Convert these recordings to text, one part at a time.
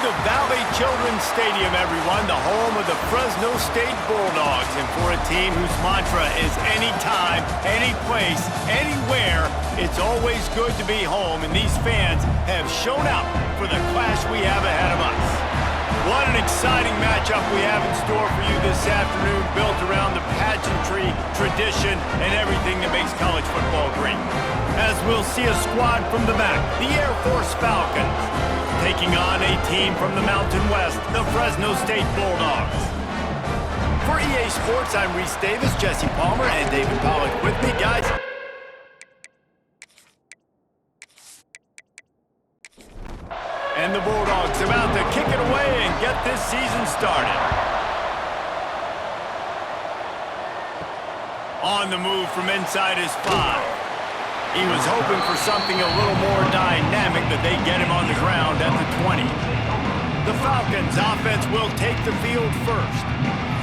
to Valley Children's Stadium, everyone, the home of the Fresno State Bulldogs. And for a team whose mantra is anytime, any place, anywhere, it's always good to be home. And these fans have shown out for the clash we have ahead of us. What an exciting matchup we have in store for you this afternoon, built around the pageantry, tradition, and everything that makes college football great. As we'll see a squad from the back, the Air Force Falcons, taking on a team from the Mountain West, the Fresno State Bulldogs. For EA Sports, I'm Reese Davis, Jesse Palmer, and David Pollack with me, guys. And the Bulldogs about to kick it away and get this season started. On the move from inside his 5. He was hoping for something a little more dynamic, but they get him on the ground at the 20. The Falcons' offense will take the field first.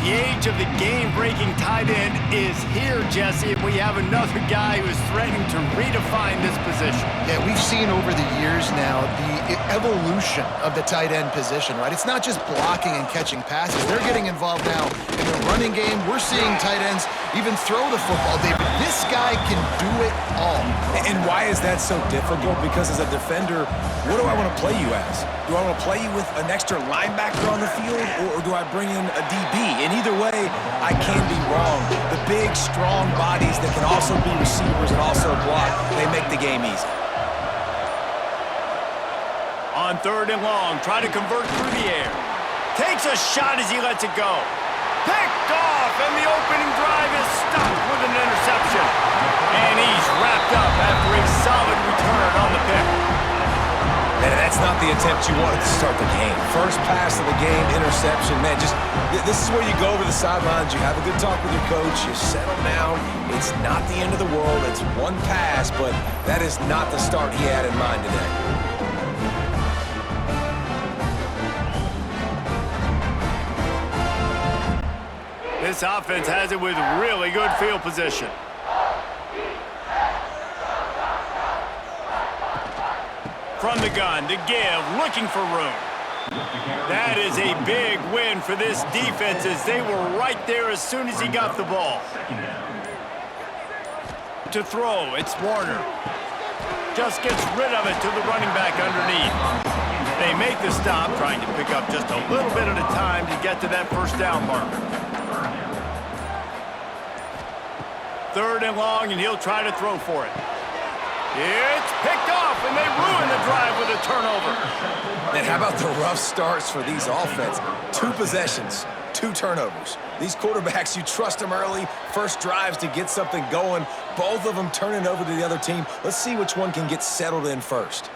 The age of the game-breaking tight end is here, Jesse, and we have another guy who is threatening to redefine this position. Yeah, we've seen over the years now the evolution of the tight end position, right? It's not just blocking and catching passes. They're getting involved now in the running game. We're seeing tight ends even throw the football. David, this guy can do it all. And why is that so difficult? Because as a defender, what do I want to play you as? Do I want to play you with an extra linebacker on the field, or do I bring in a DB? And either way, I can be wrong. The big, strong bodies that can also be receivers and also block, they make the game easy. On 3rd and long, try to convert through the air. Takes a shot as he lets it go. Picked off, and the opening drive is stopped with an interception. And he's wrapped up after a solid return on the pick. Man, that's not the attempt you wanted to start the game. First pass of the game, interception. Man, this is where you go over the sidelines. You have a good talk with your coach. You settle down. It's not the end of the world. It's one pass, but that is not the start he had in mind today. This offense has it with really good field position. From the gun to give, looking for room. That is a big win for this defense as they were right there as soon as he got the ball. To throw, it's Warner. Just gets rid of it to the running back underneath. They make the stop, trying to pick up just a little bit at a time to get to that first down marker. 3rd and long, and he'll try to throw for it. It's picked off, and they ruin the drive with a turnover. And how about the rough starts for these offense? 2 possessions, 2 turnovers. These quarterbacks, you trust them early, first drives to get something going. Both of them turning over to the other team. Let's see which one can get settled in first.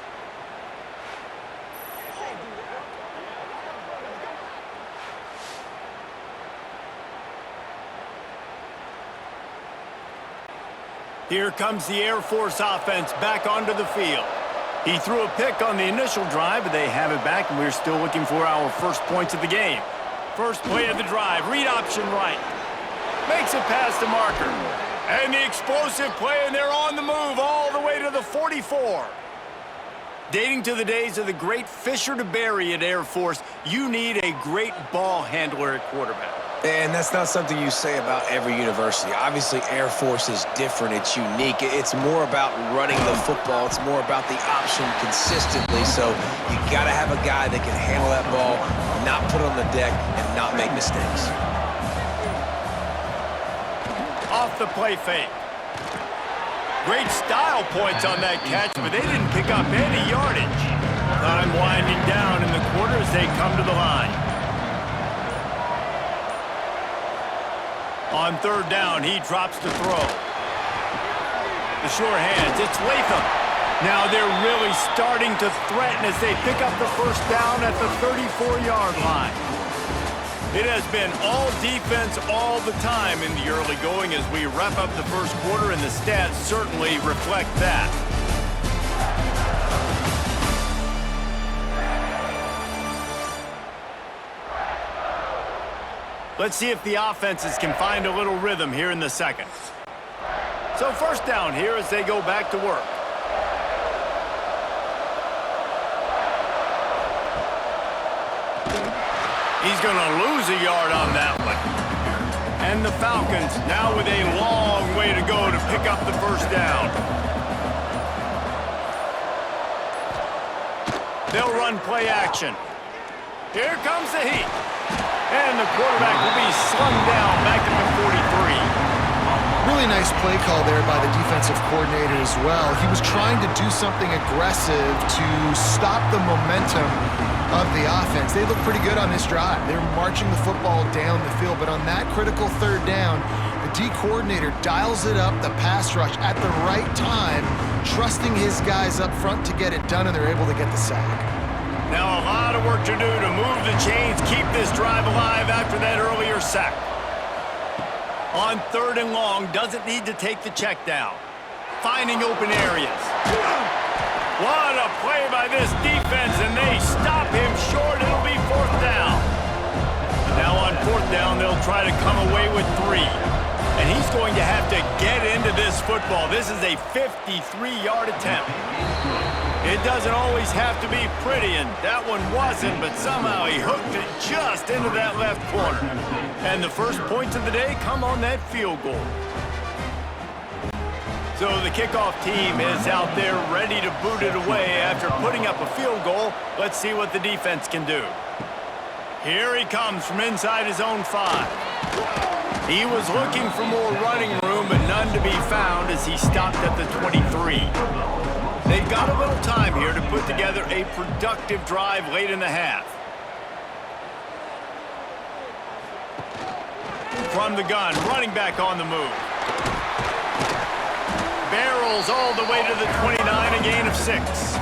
Here comes the Air Force offense back onto the field. He threw a pick on the initial drive, but they have it back, and we're still looking for our first points of the game. First play of the drive, read option right. Makes it past the marker. And the explosive play, and they're on the move all the way to the 44. Dating to the days of the great Fisher to Berry at Air Force, you need a great ball handler at quarterback. And that's not something you say about every university. Obviously, Air Force is different. It's unique. It's more about running the football. It's more about the option consistently. So you got to have a guy that can handle that ball, not put it on the deck, and not make mistakes. Off the play fake. Great style points on that catch, but they didn't pick up any yardage. Time winding down in the quarter as they come to the line. On 3rd down, he drops to throw. The sure hands, it's Latham. Now they're really starting to threaten as they pick up the first down at the 34-yard line. It has been all defense all the time in the early going as we wrap up the first quarter, and the stats certainly reflect that. Let's see if the offenses can find a little rhythm here in the second. So first down here as they go back to work. He's going to lose a yard on that one. And the Falcons now with a long way to go to pick up the first down. They'll run play action. Here comes the heat. And the quarterback will be slung down back at the 43. Really nice play call there by the defensive coordinator as well. He was trying to do something aggressive to stop the momentum of the offense. They look pretty good on this drive. They're marching the football down the field, but on that critical third down, the D coordinator dials it up, the pass rush at the right time, trusting his guys up front to get it done, and they're able to get the sack. Now a lot of work to do to move the chains, keep this drive alive after that earlier sack. On third and long, doesn't need to take the check down. Finding open areas. What a play by this defense, and they stop him short. It'll be fourth down. Now on fourth down, they'll try to come away with 3. And he's going to have to get into this football. This is a 53-yard attempt. It doesn't always have to be pretty, and that one wasn't, but somehow he hooked it just into that left corner. And the first points of the day come on that field goal. So the kickoff team is out there ready to boot it away after putting up a field goal. Let's see what the defense can do. Here he comes from inside his own 5. He was looking for more running room, but none to be found as he stopped at the 23. They've got a little time here to put together a productive drive late in the half. From the gun, running back on the move. Barrels all the way to the 29, a gain of 6.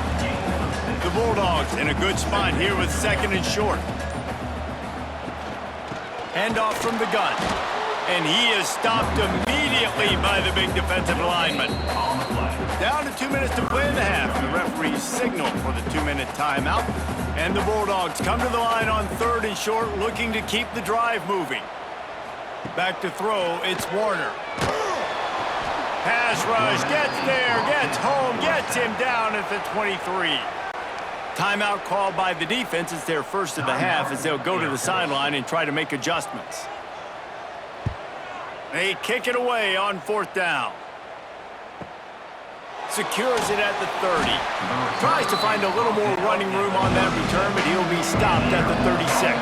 The Bulldogs in a good spot here with second and short. Handoff from the gun. And he is stopped immediately by the big defensive lineman. Down to 2 minutes to play in the half. The referees signal for the 2-minute timeout. And the Bulldogs come to the line on third and short, looking to keep the drive moving. Back to throw, it's Warner. Pass rush, gets there, gets home, gets him down at the 23. Timeout called by the defense. It's their first of the half as they'll go to the sideline and try to make adjustments. They kick it away on fourth down. Secures it at the 30. Tries to find a little more running room on that return, but he'll be stopped at the 36.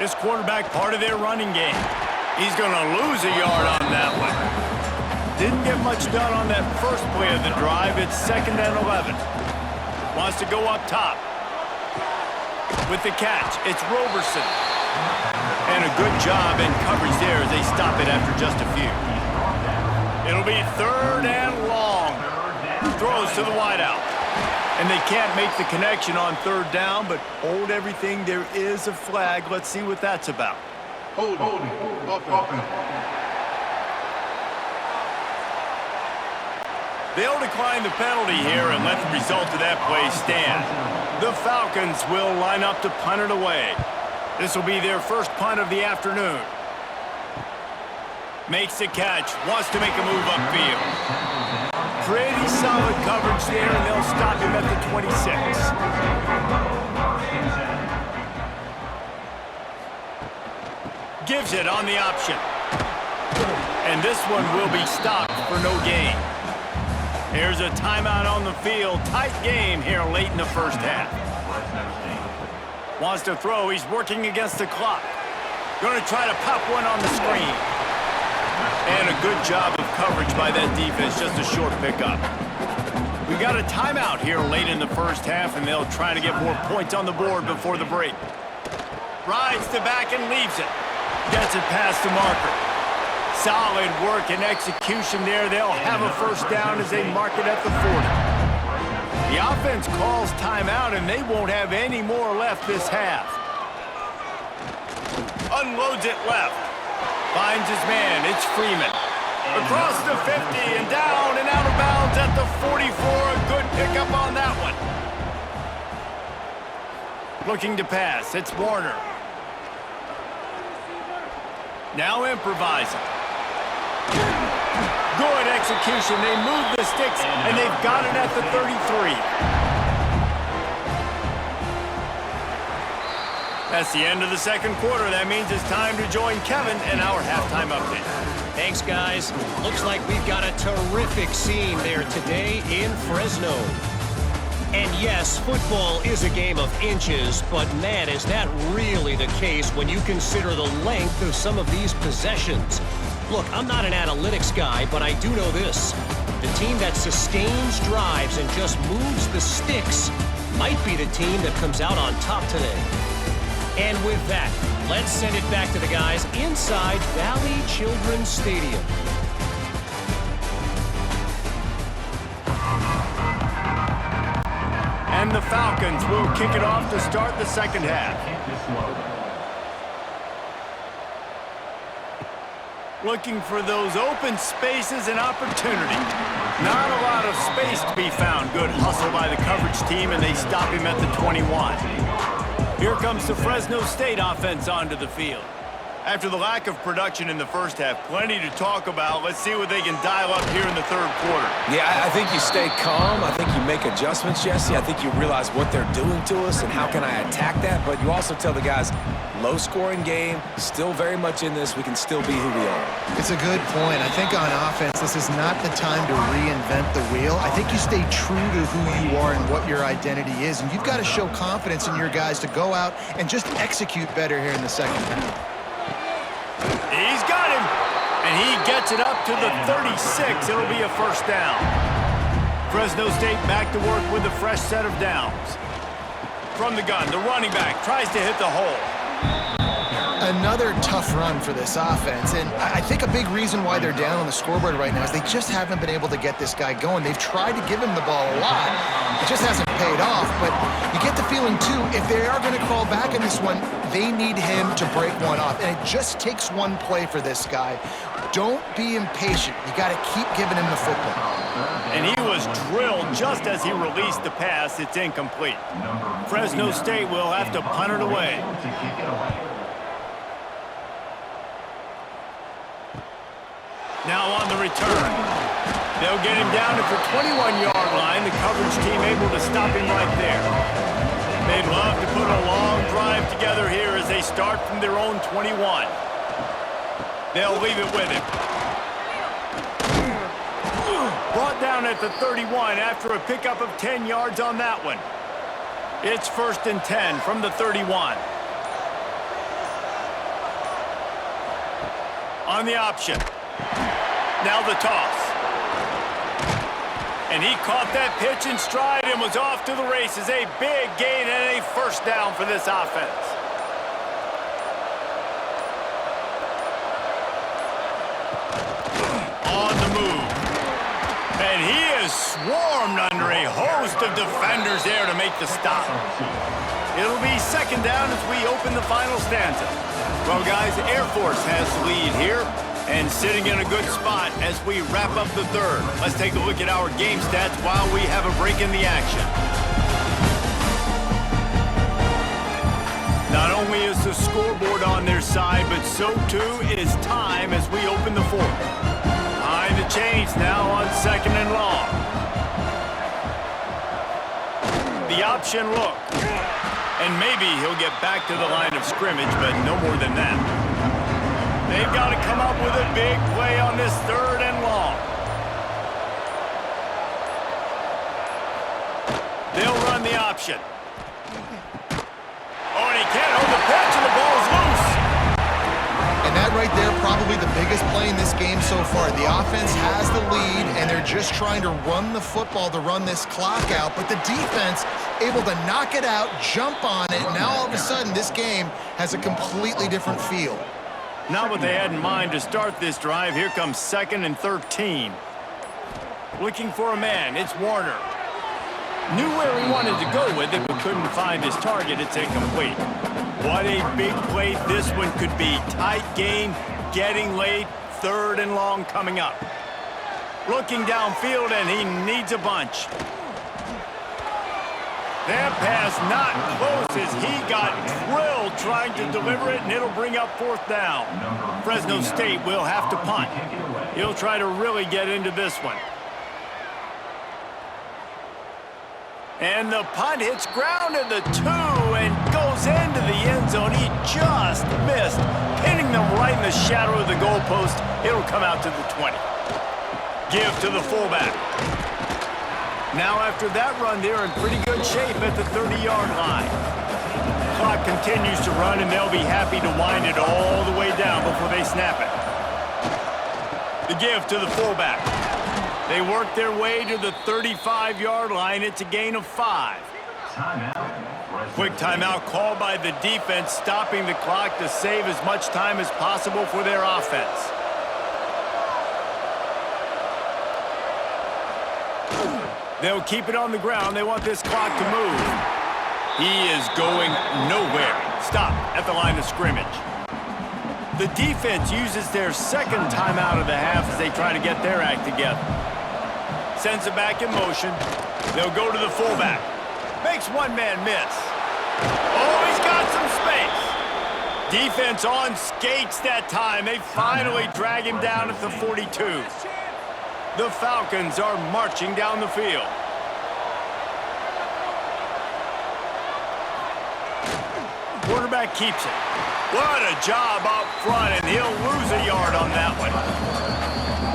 This quarterback part of their running game. He's going to lose a yard on that one. Didn't get much done on that first play of the drive. It's 2nd and 11. Wants to go up top. With the catch, it's Roberson. And a good job in coverage there as they stop it after just a few. It'll be 3rd and long. Throws to the wideout. And they can't make the connection on 3rd down, but hold everything. There is a flag. Let's see what that's about. Holding. They'll decline the penalty here and let the result of that play stand. The Falcons will line up to punt it away. This will be their first punt of the afternoon. Makes the catch, wants to make a move upfield. Pretty solid coverage there, and they'll stop him at the 26. Gives it on the option. And this one will be stopped for no gain. Here's a timeout on the field. Tight game here late in the first half. Wants to throw. He's working against the clock. Going to try to pop one on the screen. And a good job of coverage by that defense. Just a short pickup. We got a timeout here late in the first half, and they'll try to get more points on the board before the break. Rides the back and leaves it. Gets it past the marker. Solid work and execution there. They'll have a first down as they mark it at the 40. The offense calls timeout, and they won't have any more left this half. Unloads it left. Finds his man. It's Freeman. Across the 50 and down and out of bounds at the 44. A good pickup on that one. Looking to pass. It's Warner. Now improvising. Good execution. They move the sticks, and they've got it at the 33. That's the end of the second quarter. That means it's time to join Kevin in our halftime update. Thanks, guys. Looks like we've got a terrific scene there today in Fresno. And yes, football is a game of inches, but man, is that really the case when you consider the length of some of these possessions. Look, I'm not an analytics guy, but I do know this. The team that sustains drives and just moves the sticks might be the team that comes out on top today. And with that, let's send it back to the guys inside Valley Children's Stadium. And the Falcons will kick it off to start the second half. Looking for those open spaces and opportunity. Not a lot of space to be found. Good hustle by the coverage team, and they stop him at the 21. Here comes the Fresno State offense onto the field. After the lack of production in the first half, plenty to talk about. Let's see what they can dial up here in the third quarter. Yeah, I think you stay calm. I think you make adjustments, Jesse. I think you realize what they're doing to us and how can I attack that. But you also tell the guys, low-scoring game, still very much in this. We can still be who we are. It's a good point. I think on offense, this is not the time to reinvent the wheel. I think you stay true to who you are and what your identity is. And you've got to show confidence in your guys to go out and just execute better here in the second half. He's got him, and he gets it up to the 36. It'll be a first down. Fresno State back to work with a fresh set of downs. From the gun, the running back tries to hit the hole. Another tough run for this offense, and I think a big reason why they're down on the scoreboard right now is they just haven't been able to get this guy going. They've tried to give him the ball a lot. It just hasn't paid off, but you get the feeling, too, if they are going to crawl back in this one, they need him to break one off, and it just takes one play for this guy. Don't be impatient. You got to keep giving him the football. And he was drilled just as he released the pass. It's incomplete. Fresno State will have to punt it away. Now on the return. They'll get him down at the 21-yard line. The coverage team able to stop him right there. They'd love to put a long drive together here as they start from their own 21. They'll leave it with him. Brought down at the 31 after a pickup of 10 yards on that one. It's 1st and 10 from the 31. On the option. Now the toss. And he caught that pitch in stride and was off to the races. A big gain and a first down for this offense. On the move. And he is swarmed under a host of defenders there to make the stop. It'll be second down as we open the final stanza. Well, guys, Air Force has the lead here and sitting in a good spot as we wrap up the third. Let's take a look at our game stats while we have a break in the action. Not only is the scoreboard on their side, but so too is time as we open the fourth. Behind the chains now on 2nd and long. The option look. And maybe he'll get back to the line of scrimmage, but no more than that. They've got to come up with a big play on this 3rd and long. They'll run the option. Oh, and he can't hold the pitch, and the ball's loose. And that right there, probably the biggest play in this game so far. The offense has the lead, and they're just trying to run the football to run this clock out. But the defense able to knock it out, jump on it. Now all of a sudden, this game has a completely different feel. Not what they had in mind to start this drive. Here comes 2nd and 13. Looking for a man. It's Warner. Knew where he wanted to go with it, but couldn't find his target. It's incomplete. What a big play this one could be. Tight game, getting late, 3rd and long coming up. Looking downfield, and he needs a bunch. That pass not close as he got drilled trying to deliver it, and it'll bring up fourth down. Fresno State will have to punt. He'll try to really get into this one. And the punt hits ground at the 2 and goes into the end zone. He just missed, pinning them right in the shadow of the goalpost. It'll come out to the 20. Give to the fullback. Now after that run, they're in pretty good shape at the 30-yard line. Clock continues to run, and they'll be happy to wind it all the way down before they snap it. The give to the fullback. They work their way to the 35-yard line. It's a gain of 5. Quick timeout called by the defense, stopping the clock to save as much time as possible for their offense. They'll keep it on the ground. They want this clock to move. He is going nowhere. Stop at the line of scrimmage. The defense uses their second timeout of the half as they try to get their act together. Sends it back in motion. They'll go to the fullback. Makes one man miss. Oh, he's got some space. Defense on skates that time. They finally drag him down at the 42. The Falcons are marching down the field. Quarterback keeps it. What a job up front, and he'll lose a yard on that one.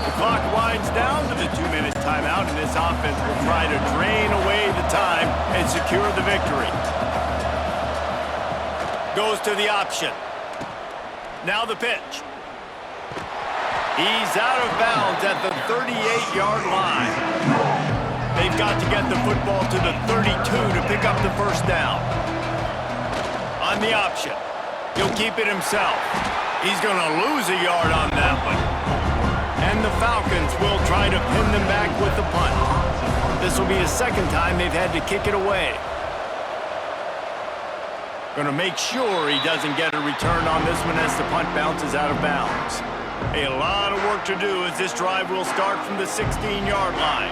The clock winds down to the 2-minute timeout, and this offense will try to drain away the time and secure the victory. Goes to the option. Now the pitch. He's out of bounds at the 38-yard line. They've got to get the football to the 32 to pick up the first down. On the option. He'll keep it himself. He's going to lose a yard on that one. And the Falcons will try to pin them back with the punt. This will be the second time they've had to kick it away. Going to make sure he doesn't get a return on this one as the punt bounces out of bounds. A lot of work to do as this drive will start from the 16-yard line.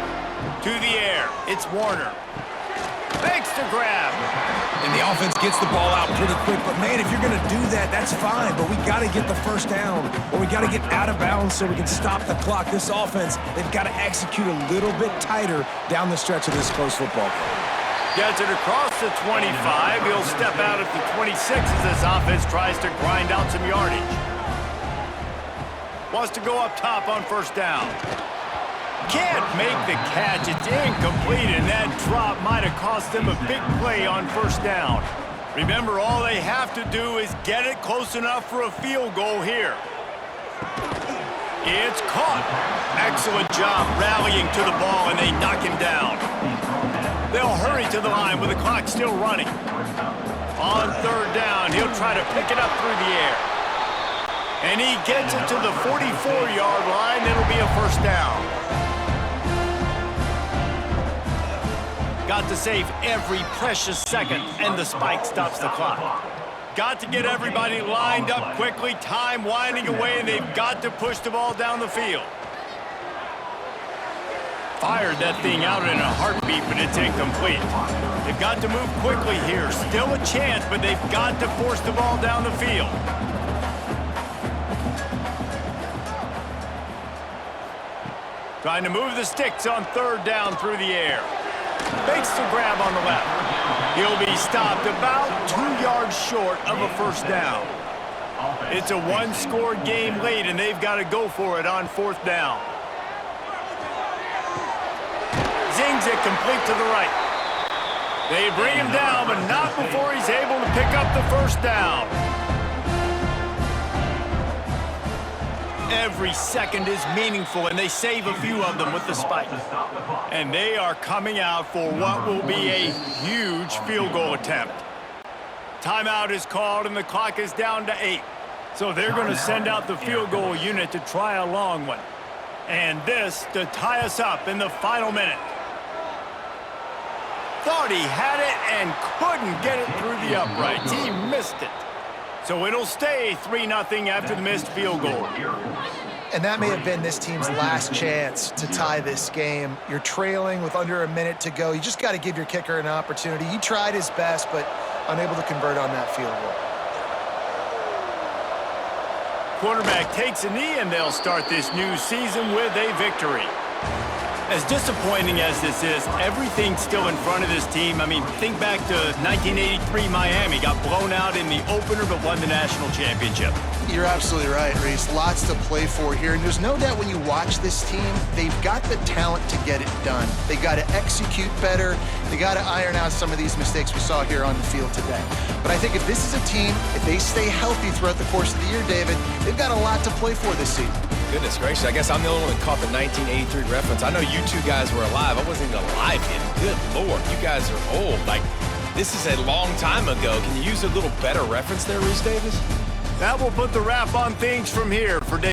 To the air, it's Warner. Makes the grab. And the offense gets the ball out pretty quick. But, man, if you're going to do that, that's fine. But we got to get the first down, or we got to get out of bounds so we can stop the clock. This offense, they've got to execute a little bit tighter down the stretch of this close football game. Gets it across the 25. He'll step out at the 26 as this offense tries to grind out some yardage. Wants to go up top on first down. Can't make the catch. It's incomplete, and that drop might have cost them a big play on first down. Remember, all they have to do is get it close enough for a field goal here. It's caught. Excellent job rallying to the ball, and they knock him down. They'll hurry to the line with the clock still running. On third down, he'll try to pick it up through the air. And he gets it to the 44-yard line. It'll be a first down. Got to save every precious second, and the spike stops the clock. Got to get everybody lined up quickly, time winding away, and they've got to push the ball down the field. Fired that thing out in a heartbeat, but it's incomplete. They've got to move quickly here. Still a chance, but they've got to force the ball down the field. Trying to move the sticks on third down through the air. Makes the grab on the left. He'll be stopped about 2 yards short of a first down. It's a one-score game late, and they've got to go for it on fourth down. Zings it complete to the right. They bring him down, but not before he's able to pick up the first down. Every second is meaningful, and they save a few of them with the spike. And they are coming out for what will be a huge field goal attempt. Timeout is called, and the clock is down to 8. So they're going to send out the field goal unit to try a long one. And this to tie us up in the final minute. Thought he had it and couldn't get it through the uprights. He missed it. So it'll stay 3-0 after the missed field goal. And that may have been this team's last chance to tie this game. You're trailing with under a minute to go. You just got to give your kicker an opportunity. He tried his best, but unable to convert on that field goal. Quarterback takes a knee, and they'll start this new season with a victory. As disappointing as this is, everything's still in front of this team. I mean, think back to 1983 Miami. Got blown out in the opener but won the national championship. You're absolutely right, Reese. Lots to play for here. And there's no doubt when you watch this team, they've got the talent to get it done. They got to execute better. They got to iron out some of these mistakes we saw here on the field today. But I think if this is a team, if they stay healthy throughout the course of the year, David, they've got a lot to play for this season. Goodness gracious, I guess I'm the only one that caught the 1983 reference. I know you two guys were alive. I wasn't even alive yet. Good Lord, you guys are old. Like, this is a long time ago. Can you use a little better reference there, Reese Davis? That will put the wrap on things from here for Dave.